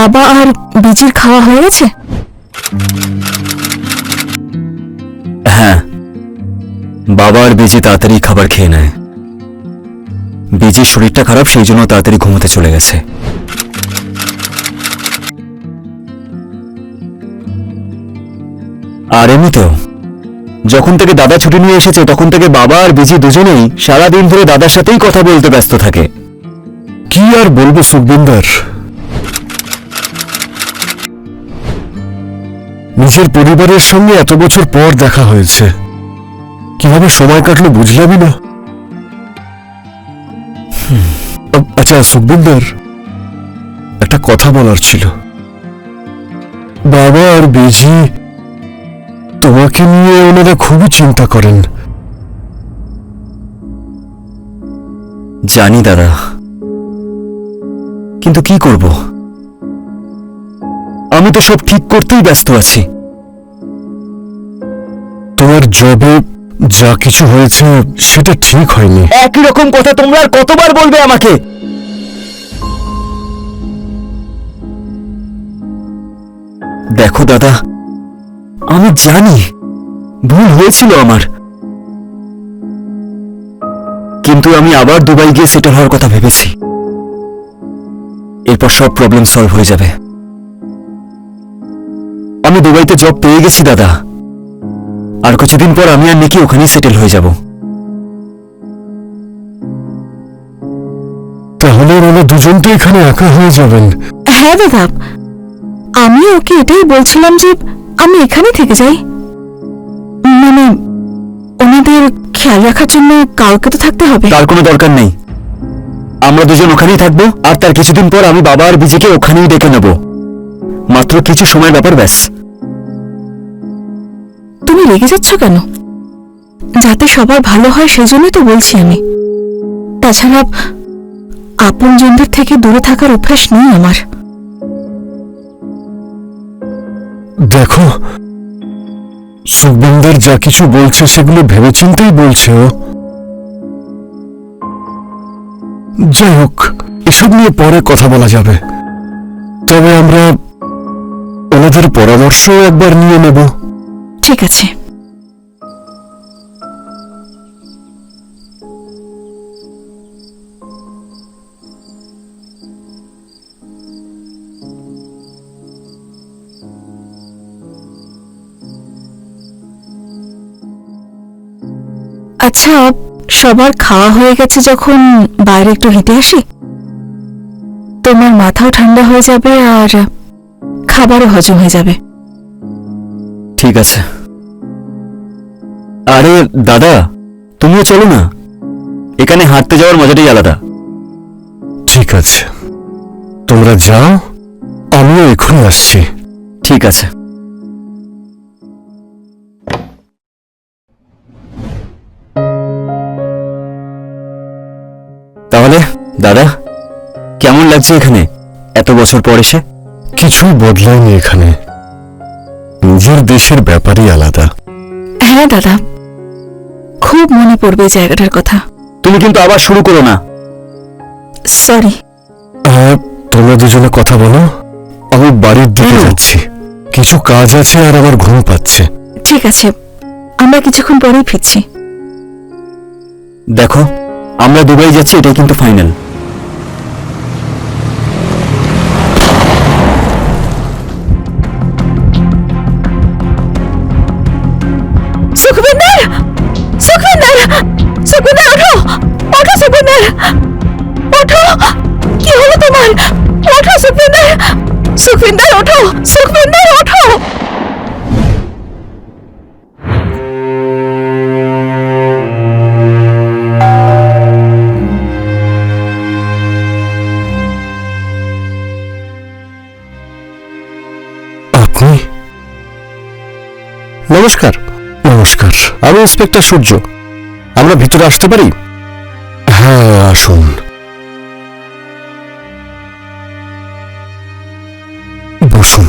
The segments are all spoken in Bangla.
বাবা আর বিজির খাওয়া হয়ে গেছে? হ্যাঁ, বাবা আর বিজি তাড়াতাড়ি খাবার খেয়ে নেয়। বিজির শরীরটা খারাপ, সেই জন্য তাড়াতাড়ি ঘুমোতে চলে গেছে। আর এমনিতেও যখন থেকে দাদা ছুটি নিয়ে এসেছে তখন থেকে বাবা আর বিজি দুজনেই সারাদিন ধরে দাদার সাথেই কথা বলতে ব্যস্ত থাকে। কি আর বলবো সুখবিন্দর, নিজের পরিবারের সঙ্গে এত বছর পর দেখা হয়েছে, কিভাবে সময় কাটলো বুঝলামই না। আচ্ছা সুখবিন্দর, একটা কথা বলার ছিল। বাবা আর বিজি তোমাকে নিয়ে ওনারা খুবই চিন্তা করেন। জানি দাদা, কিন্তু কি করব? আমি তো সব ঠিক করতেই ব্যস্ত আছি। তোমার জবে যা কিছু হয়েছে সেটা ঠিক হয়নি। একই রকম কথা তোমরা আর কতবার বলবে আমাকে? দেখো দাদা, আমি জানি ভুল হয়েছিল আমার, কিন্তু আমি আবার দুবাই গিয়ে সেটেল হওয়ার কথা ভেবেছি। এরপর সব প্রবলেম সলভ হয়ে যাবে। আমি দুবাইতে জব পেয়ে গেছি দাদা, আর কিছুদিন পর আমি আর নিকি ওখানেই সেটেল হয়ে যাব। তাহলে ওরা দুজন তো এখানে একা হয়ে যাবেন। হ্যাঁ দাদা, আমি ওকে এটাই বলছিলাম যে আমি এখানে থেকে যাই, মানে ওনাদের খেয়াল রাখার জন্য কাউকে তো থাকতে হবে। তার কোনো দরকার নেই, আমরা দুজন ওখানেই থাকবো, আর তার কিছুদিন পর আমি বাবা আর বিজিকে ওখানেই ডেকে নেব। মাত্র কিছু সময়ের ব্যাপার, ব্যাস। তুমি রেগে যাচ্ছ কেন? যাতে সবার ভালো হয় সেজন্যই তো বলছি আমি। তাছাড়া আপনজনদের থেকে দূরে থাকার অভ্যাস নেই আমার। দেখো, সুখবিন্দর যা কিছু বলছে সেগুলো ভেবেচিন্তেই বলছে ও। যাই হোক, এসব নিয়ে পরে কথা বলা যাবে। তবে আমরা ওনাদের পরামর্শ একবার নিয়ে নেব। ঠিক আছে। আচ্ছা, সবার খাওয়া হয়ে গেছে যখন বাইরে একটু হেঁটে আসি, তোমার মাথাও ঠান্ডা হয়ে যাবে আর খাবারও হজম হয়ে যাবে। ঠিক আছে। আরে দাদা, তুমিও চলো না, এখানে হাঁটতে যাওয়ার মজাটাই আলাদা। ঠিক আছে, তোমরা যাও, আমিও এখনই আসছি। ঠিক আছে। তাহলে দাদা, কেমন লাগছে এখানে এত বছর পর এসে? কিছুই বদলায়নি এখানে, নিজের দেশের ব্যাপারই আলাদা। হ্যাঁ দাদা, খুব মনে পড়বে এই জায়গাটার কথা। তুমি কিন্তু আবার শুরু করো না। সরি। তোমরা দুজনে কথা বলো, আমি বাড়ির দিকে যাচ্ছি, কিছু কাজ আছে আর আমার ঘুম পাচ্ছে। ঠিক আছে, আমরা কিছুক্ষণ পরেই ফিরছি। দেখো, আমরা দুবাই যাচ্ছি, এটাই কিন্তু ফাইনাল। সুখবিন্দর, সুখবিন্দর, সুখবিন্দর, ওঠো, ওঠো সুখবিন্দর, ওঠো। কি হলো তোমার? ওঠো সুখবিন্দর, সুখবিন্দর ওঠো, সুখবিন্দর ওঠো। আপনি? নমস্কার। নমস্কার, আমি ইন্সপেক্টর সূর্য। আমরা ভিতরে আসতে পারি? হ্যাঁ, আসুন। বসুন।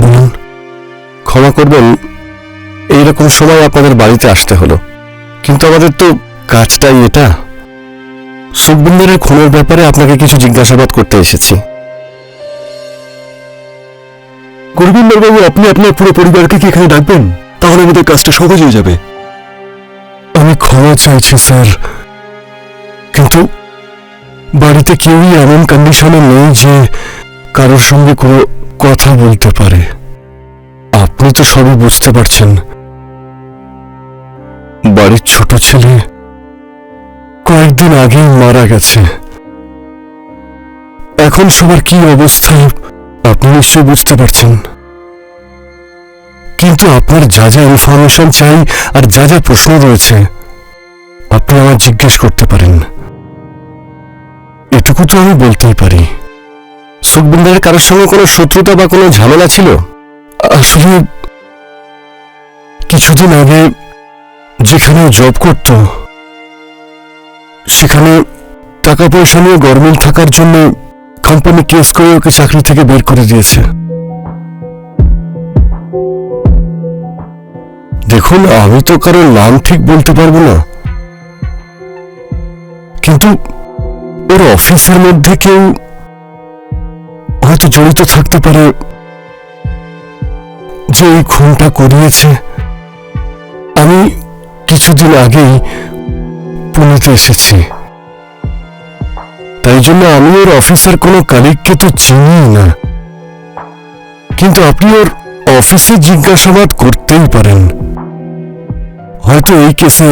বলুন। ক্ষমা করবেন, এইরকম সময় আপনাদের বাড়িতে আসতে হলো, কিন্তু আমাদের তো কাজটাই এটা। সুখবিন্দরের খুনের ব্যাপারে আপনাকে কিছু জিজ্ঞাসাবাদ করতে এসেছি। গুরবিন্দর বাবু, আপনি আপনার পুরো পরিবারকে কি এখানে ডাকবেন? তাহলে আমাদের কাজটা সহজ হয়ে যাবে। আমি ক্ষমা চাইছি স্যার, কিন্তু বাড়িতে কেউই এমন কন্ডিশনে নেই যে কারোর সঙ্গে কোনো কথা বলতে পারে। আপনি তো সবই বুঝতে পারছেন। বাড়ির ছোট ছেলে কয়েকদিন আগেই মারা গেছে। এখন সবার কি অবস্থা আপনি নিশ্চয়ই বুঝতে পারছেন। কিন্তু আপনার যা যা ইনফরমেশন চাই আর যা যা প্রশ্ন রয়েছে আপনি আমার জিজ্ঞেস করতে পারেন। এটুকু তো আমি বলতেই পারি। সুখবিন্দরের কারোর সঙ্গে কোনো শত্রুতা বা কোনো ঝামেলা ছিল? আসলে কিছুদিন আগে যেখানে জব করত সেখানে টাকা পয়সা নিয়ে গরমিল থাকার জন্য কোম্পানি কেস করে ওকে চাকরি থেকে বের করে দিয়েছে। দেখুন, আমি তো কারোর নাম ঠিক বলতে পারবো না, কিন্তু ওর অফিসের মধ্যে কেউ হয়তো জড়িত থাকতে পারে যে এই খুনটা করিয়েছে। আমি কিছুদিন আগেই পুনেতে এসেছি, তাই জন্য আমি ওর অফিসের কোনো কালিগকে তো চিনি না, কিন্তু আপনি ওর অফিসে জিজ্ঞাসাবাদ করতেই পারেন। হয়তো এই কেসে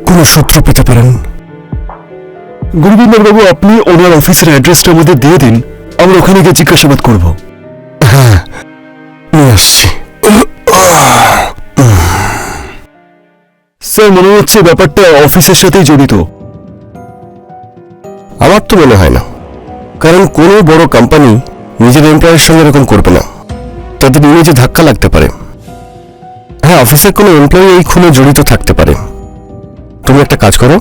কোনো সূত্র পেতে পারেন। গুরবিন্দর বাবু, আপনি ওনার অফিসের অ্যাড্রেসটা আমাদের দিয়ে দিন, আমরা ওখানে গিয়ে জিজ্ঞাসাবাদ করব। হ্যাঁ, নিয়ে আসছি। স্যার, মনে হচ্ছে ব্যাপারটা অফিসের সাথেই জড়িত। আমার তো মনে হয় না, কারণ কোনো বড় কোম্পানি নিজের এমপ্লয়ের সঙ্গে এরকম করবে না, তাদের ইমেজে ধাক্কা লাগতে পারে। হ্যাঁ, অফিসের কোনো এমপ্লয়ি এই খুনে জড়িত থাকতে পারে। তুমি একটা কাজ করো,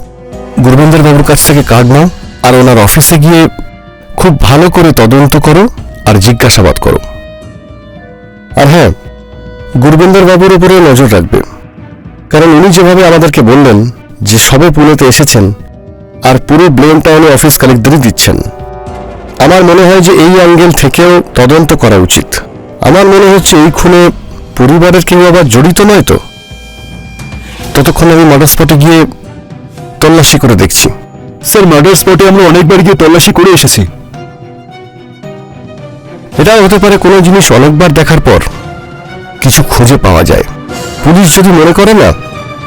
গুরবিন্দর বাবুর কাছ থেকে কার্ড নাও আর ওনার অফিসে গিয়ে খুব ভালো করে তদন্ত করো আর জিজ্ঞাসাবাদ করো। আর হ্যাঁ, গুরবিন্দর বাবুর উপরে নজর রাখবে, কারণ উনি যেভাবে আমাদেরকে বললেন যে সবে পুনেতে এসেছেন আর পুরো ব্লেমটা উনি অফিস কালেক্টরই দিচ্ছেন। আমার মনে হয় যে এই অ্যাঙ্গেল থেকেও তদন্ত করা উচিত। আমার মনে হচ্ছে এই খুনে পরিবারের কেউ আবার জড়িত নয় তো। ততক্ষণ আমি মার্ডার স্পটে গিয়ে তল্লাশি করে দেখছি। স্যার, মার্ডার স্পটে আমরা অনেকবার গিয়ে তল্লাশি করে এসেছি। এটাও হতে পারে কোনো জিনিস অনেকবার দেখার পর কিছু খুঁজে পাওয়া যায়। পুলিশ যদি মনে করে না,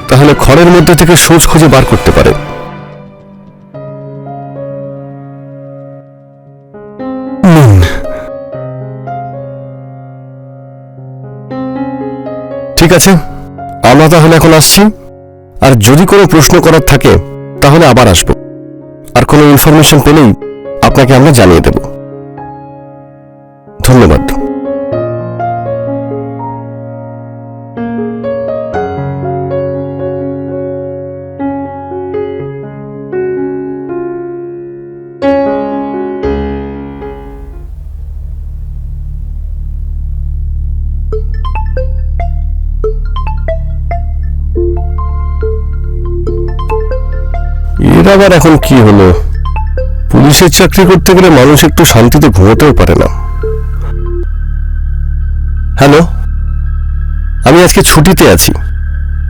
তাহলে খড়ের মধ্যে থেকে সোজ খুঁজে বার করতে পারে। ঠিক আছে, আমরা তাহলে এখন আসছি। আর যদি কোনো প্রশ্ন করার থাকে তাহলে আবার আসবো, আর কোনো ইনফরমেশন পেলেই আপনাকে আমরা জানিয়ে দেব। ধন্যবাদ। এর আবার এখন কি হলো? পুলিশের চাকরি করতে গেলে মানুষ একটু শান্তিতে ঘুমোতেও পারে না। হ্যালো, আমি আজকে ছুটিতে আছি,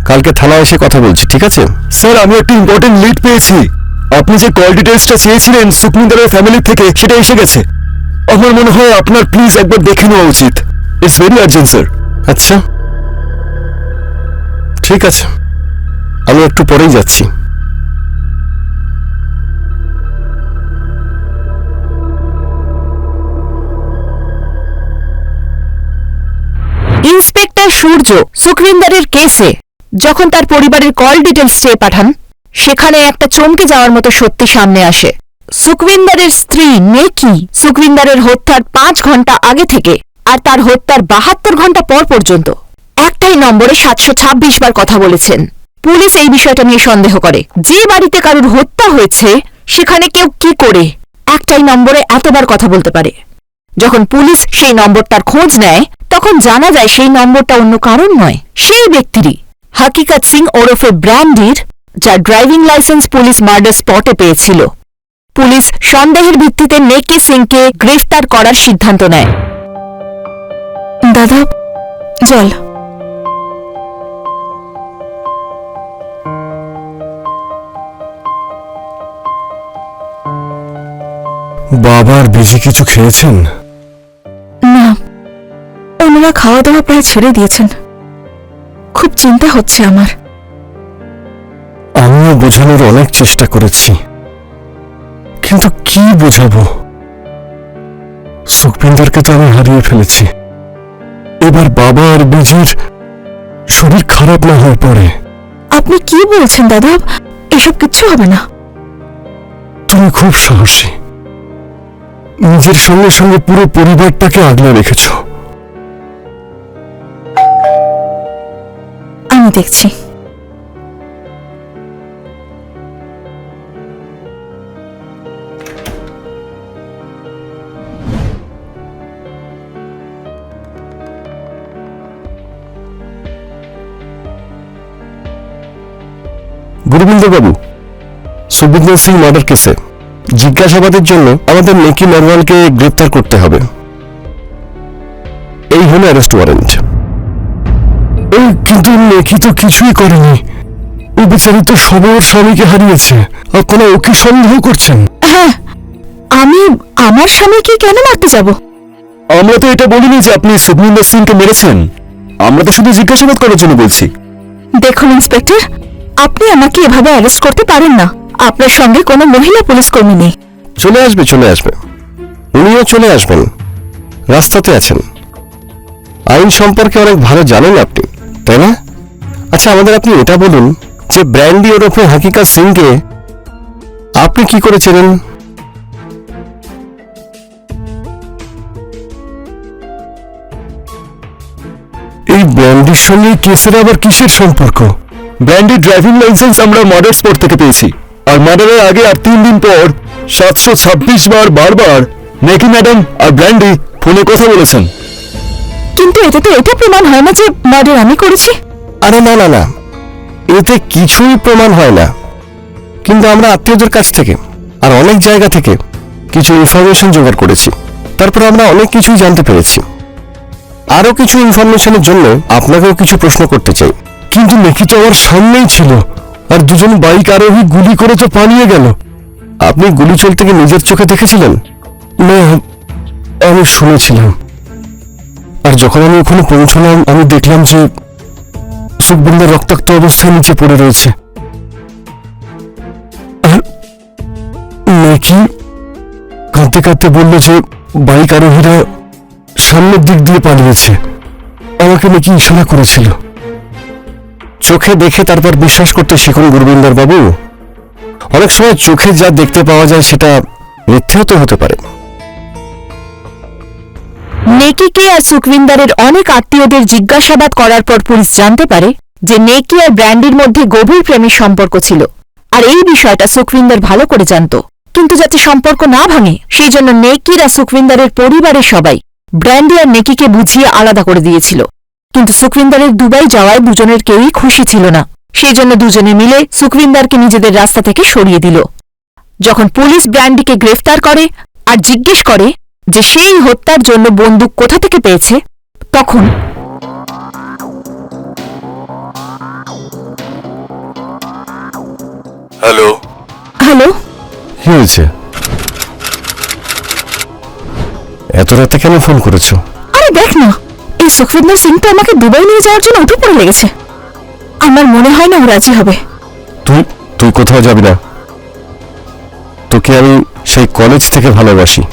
কালকে থানায় এসে কথা বলছি, ঠিক আছে? স্যার, আমি একটা ইম্পর্টেন্ট লিড পেয়েছি। আপনি যে কল ডিটেলসটা চেয়েছিলেন সুখমিন্দারের ফ্যামিলি থেকে, সেটা এসে গেছে। আমার মনে হয় আপনার প্লিজ একবার দেখে নেওয়া উচিত। It's very urgent sir. আচ্ছা, ঠিক আছে, আমি একটু পরেই যাচ্ছি। ইন্সপেক্টর সূর্য সুখবিন্দরের কেসে যখন তার পরিবারের কল ডিটেলস চেয়ে পাঠান, সেখানে একটা চমকে যাওয়ার মতো সত্যি সামনে আসে। সুখবিন্দরের স্ত্রী নেকি সুখবিন্দরের হত্যার 5 ঘন্টা আগে থেকে আর তার হত্যার 72 ঘন্টা পর পর্যন্ত একটাই নম্বরে 726 বার কথা বলেছেন। পুলিশ এই বিষয়টা নিয়ে সন্দেহ করে, যে বাড়িতে কারোর হত্যা হয়েছে সেখানে কেউ কি করে একটাই নম্বরে এতবার কথা বলতে পারে। যখন পুলিশ সেই নম্বরটার খোঁজ নেয়, তখন জানা যায় সেই নম্বরটা অন্য কারণ নয়, সেই ব্যক্তিরই, হকিকত সিং ওরফে ব্র্যান্ডির যা ড্রাইভিং লাইসেন্স পুলিশ মার্ডার স্পটে পেয়েছিল। পুলিশ সন্দেহের ভিত্তিতে নেকি সিংকে গ্রেফতার করার সিদ্ধান্ত নেয়। দাদা, জল। বাবার বেশি কিছু খেয়েছেন? না, ওনারা খাওয়া দাওয়া প্রায় ছেড়ে দিয়েছেন। খুব চিন্তা হচ্ছে আমার। আমিও বোঝানোর অনেক চেষ্টা করেছি, কিন্তু কি বোঝাবো? সুখবিন্দরকে তো আমি হারিয়ে ফেলেছি। এবার বাবা আর বিজির শরীর খারাপ না হয়ে পড়ে। আপনি কি বলছেন দাদা? এসব কিচ্ছু হবে না। তুমি খুব সাহসী, নিজের সঙ্গে সঙ্গে পুরো পরিবারটাকে আগলে রেখেছ। আমি দেখছি। গুরুবিন্দর বাবু, সুখবিন্দর সিং মার্ডার কেসে জিজ্ঞাসাবাদের জন্য আমাদের নেকি নরওয়ালকে গ্রেপ্তার করতে হবে। এই হলো অ্যারেস্ট ওয়ারেন্ট। কিন্তু নেকি তো কিছুই করেনি। ও বেচারি তো সবে ওর স্বামীকে হারিয়েছে, আপনারা ওকে সন্দেহ করছেন? হ্যাঁ, আমি আমার স্বামীকে কেন মারতে যাব? আমরা তো এটা বলিনি যে আপনি সুখবিন্দর সিংকে মেরেছেন। আমরা তো শুধু জিজ্ঞাসাবাদ করার জন্য বলছি। দেখুন ইন্সপেক্টর, আপনি আমাকে এভাবে অ্যারেস্ট করতে পারেন না। আপনার সঙ্গে কোনো মহিলা পুলিশ কর্মী নেই। চলে আসবে, চলে আসবে। উনিও চলে আসবেন, রাস্তাতে আছেন। আইন সম্পর্কে অনেক ভালো জানেন আপনি, তাই না? আচ্ছা, আমাদের আপনি এটা বলুন যে ব্র্যান্ডি ওরফে হাকিকা সিংকে আপনি কি করে চেনেন? এই ব্র্যান্ডির সঙ্গে কেসের আবার কিসের সম্পর্ক? ব্র্যান্ডির ড্রাইভিং লাইসেন্স আমরা মার্ডার স্পট থেকে পেয়েছি, আর মার্ডারের আগে আর 3 দিন পর 726 বার বারবার নেকি ম্যাডাম আর ব্র্যান্ডি ফোনে কথা বলেছেন। কিন্তু এতে তো এটা প্রমাণ হয় না যে মার্ডার আমি করেছি। আরে না না না, এতে কিছুই প্রমাণ হয় না। কিন্তু আমরা আত্মীয়দের কাছ থেকে আর অনেক জায়গা থেকে কিছু ইনফরমেশন জোগাড় করেছি। তারপর আমরা অনেক কিছুই জানতে পেরেছি। আরো কিছু ইনফরমেশনের জন্য আপনাকেও কিছু প্রশ্ন করতে চাই। কিন্তু নেকি তো আমার সামনেই ছিল, আর দুজন বাইক আরোহী গুলি করে তো পালিয়ে গেল। আপনি গুলি চলতে কি নিজের চোখে দেখেছিলেন? না, আমি শুনেছিলাম। আর যখন আমি ওখানে পৌঁছলাম, আমি দেখলাম যে সুখবিন্দর রক্তাক্ত অবস্থায় নিচে পড়ে রয়েছে। আর নেকি কাঁদতে কাঁদতে বলল যে বাইক আরোহীরা সামনের দিক দিয়ে পালিয়েছে। আমাকে নাকি ইশারা করেছিল। চোখে দেখে তারপর বিশ্বাস করতে শিখুন গুরবিন্দর বাবু। অনেক সময় চোখে যা দেখতে পাওয়া যায় সেটা মিথ্যেও তো হতে পারে। নেকিকে আর সুখবিন্দারের অনেক আত্মীয়দের জিজ্ঞাসাবাদ করার পর পুলিশ জানতে পারে যে নেকি আর ব্র্যান্ডির মধ্যে গভীর প্রেমের সম্পর্ক ছিল। আর এই বিষয়টা সুখবিন্দর ভালো করে জানত। কিন্তু যাতে সম্পর্ক না ভাঙে, সেই জন্য নেকির আর সুখবিন্দারের পরিবারের সবাই ব্র্যান্ডি আর নেকিকে বুঝিয়ে আলাদা করে দিয়েছিল। কিন্তু সুখবিন্দারের দুবাই যাওয়ায় দুজনের কেউই খুশি ছিল না। সেই জন্য দুজনে মিলে সুখবিন্দারকে নিজেদের রাস্তা থেকে সরিয়ে দিল। যখন পুলিশ ব্র্যান্ডিকে গ্রেফতার করে আর জিজ্ঞেস করে যে সেই হত্যার জন্য বন্দুক কোথা থেকে পেয়েছে, তখন হ্যালো হ্যালো, কি হয়েছে? এত রাতে কেন ফোন করেছো? আরে দেখ না, এই সুখবিন্দর সিং তো আমাকে দুবাই নিয়ে যাওয়ার জন্য উঠে পড়ে লেগেছে। আমার মনে হয় না ও রাজি হবে। তুই তুই কোথাও যাবি না। তোকে আমি সেই কলেজ থেকে ভালোবাসি,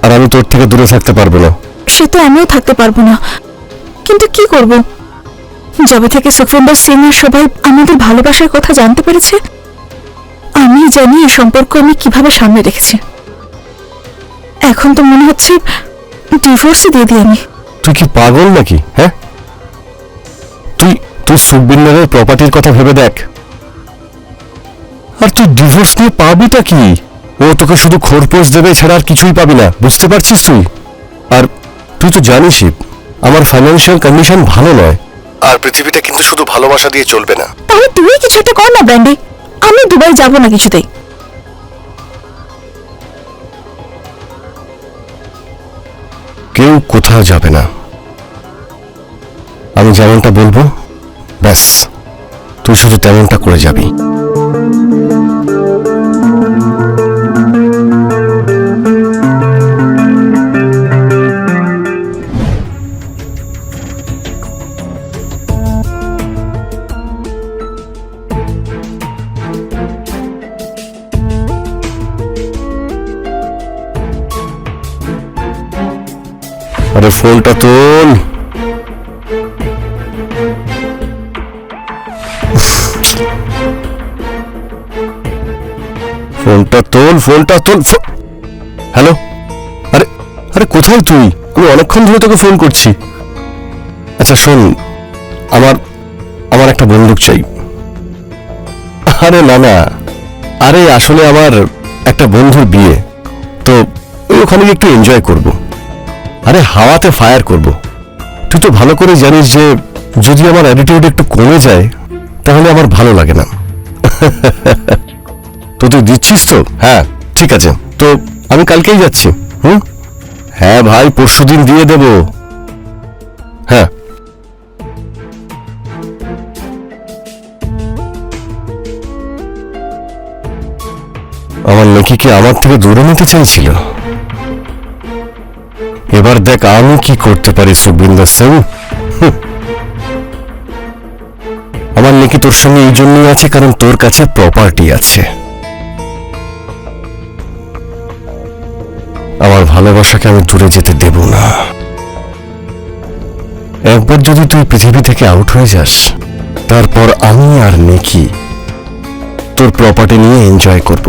আর আমি তোর থেকে দূরে থাকতে পারবো না। সে তো আমিও থাকতে পারবো না, কিন্তু কি করব? যবে থেকে সুখবিন্দর সিং আর সবাই আমাদের ভালোবাসার কথা জানতে পেরেছে, আমি জানি এই সম্পর্ক আমি কিভাবে সামনে রেখেছি। এখন তো মনে হচ্ছে ডিভোর্সই দিয়ে দিই আমি। তুই কি পাগল নাকি? হ্যাঁ, তুই তুই সুখবিন্দরের প্রপার্টির কথা ভেবে দেখ। আর তুই ডিভোর্স নিয়ে পাবিটা কি? ও তোকে শুধু খোরপোশ দেবে ছাড়া আর কিছুই পাবি না, বুঝতে পারছিস তুই? আর তুই তো জানিসই আমার ফাইন্যান্সিয়াল কন্ডিশন ভালো নয়। আর পৃথিবীটা কিন্তু শুধু ভালোবাসা দিয়ে চলবে না। তাহলে তুই কিছু একটা কর না ব্র্যান্ডি, আমি দুবাই যাব না কিছুতেই। কেউ কোথাও যাবে না, আমি যেমনটা বলবো ব্যাস তুই শুধু তেমনটা করে যাবি। আরে ফোনটা তোল। ফোনটা তোল, ফোনটা তোল। হ্যালো, আরে আরে কোথায় তুই? আমি অনেকক্ষণ ধরে তোকে ফোন করছি। আচ্ছা শোন, আমার আমার একটা বন্দুক চাই। আরে না না, আরে আসলে আমার একটা বন্ধুর বিয়ে, তো ওখানে গিয়ে একটু এনজয় করব। আরে হাওয়াতে ফায়ার করব। তুই তো ভালো করে জানিস যে যদি আমার অ্যাটিটিউড একটু কমে যায় তাহলে আমার ভালো লাগে না। তো তুই দিচ্ছিস তো? হ্যাঁ ঠিক আছে, তো আমি কালকেই যাচ্ছি। হ্যাঁ ভাই, পরশুদিন দিয়ে দেব। হ্যাঁ আমার লক্ষ্মীকে আমার থেকে দূরে নিতে চাইছিল। এবার দেখ আমি কি করতে পারি সুখবিন্দর সিং। আমার নাকি তোর সঙ্গে এই জন্যই আছে কারণ তোর কাছে প্রপার্টি আছে। আমার ভালোবাসাকে আমি দূরে যেতে দেব না। একবার যদি তুই পৃথিবী থেকে আউট হয়ে যাস, তারপর আমি আর নেকি তোর প্রপার্টি নিয়ে এনজয় করব।